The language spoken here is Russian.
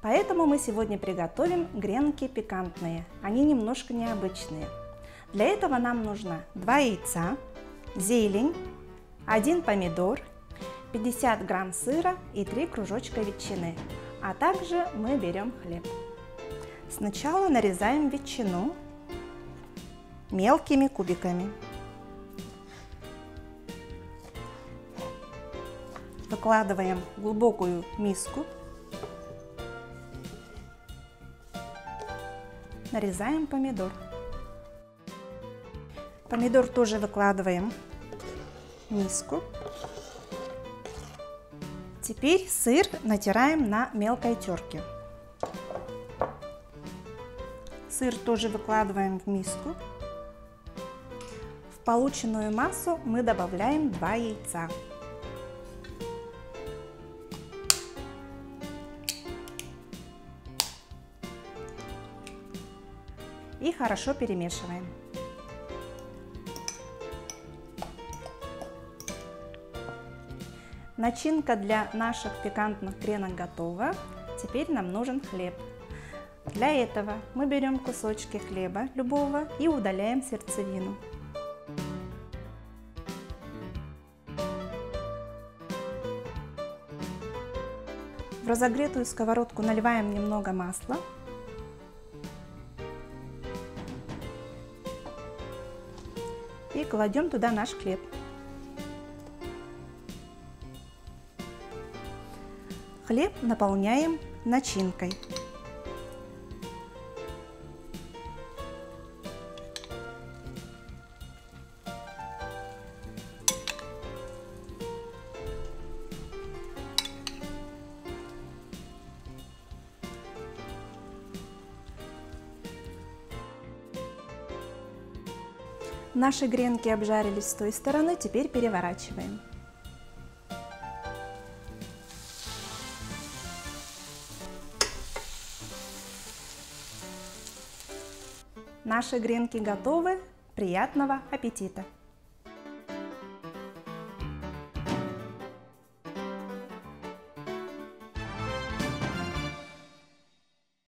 Поэтому мы сегодня приготовим гренки пикантные. Они немножко необычные. Для этого нам нужно 2 яйца, зелень, 1 помидор, 50 грамм сыра и 3 кружочка ветчины. А также мы берем хлеб. Сначала нарезаем ветчину мелкими кубиками. Выкладываем в глубокую миску. Нарезаем помидор. Помидор тоже выкладываем в миску. Теперь сыр натираем на мелкой терке. Сыр тоже выкладываем в миску. В полученную массу мы добавляем 2 яйца. И хорошо перемешиваем. Начинка для наших пикантных гренок готова. Теперь нам нужен хлеб. Для этого мы берем кусочки хлеба любого и удаляем сердцевину. В разогретую сковородку наливаем немного масла. И кладем туда наш хлеб. Хлеб наполняем начинкой. Наши гренки обжарились с той стороны, теперь переворачиваем. Наши гренки готовы. Приятного аппетита!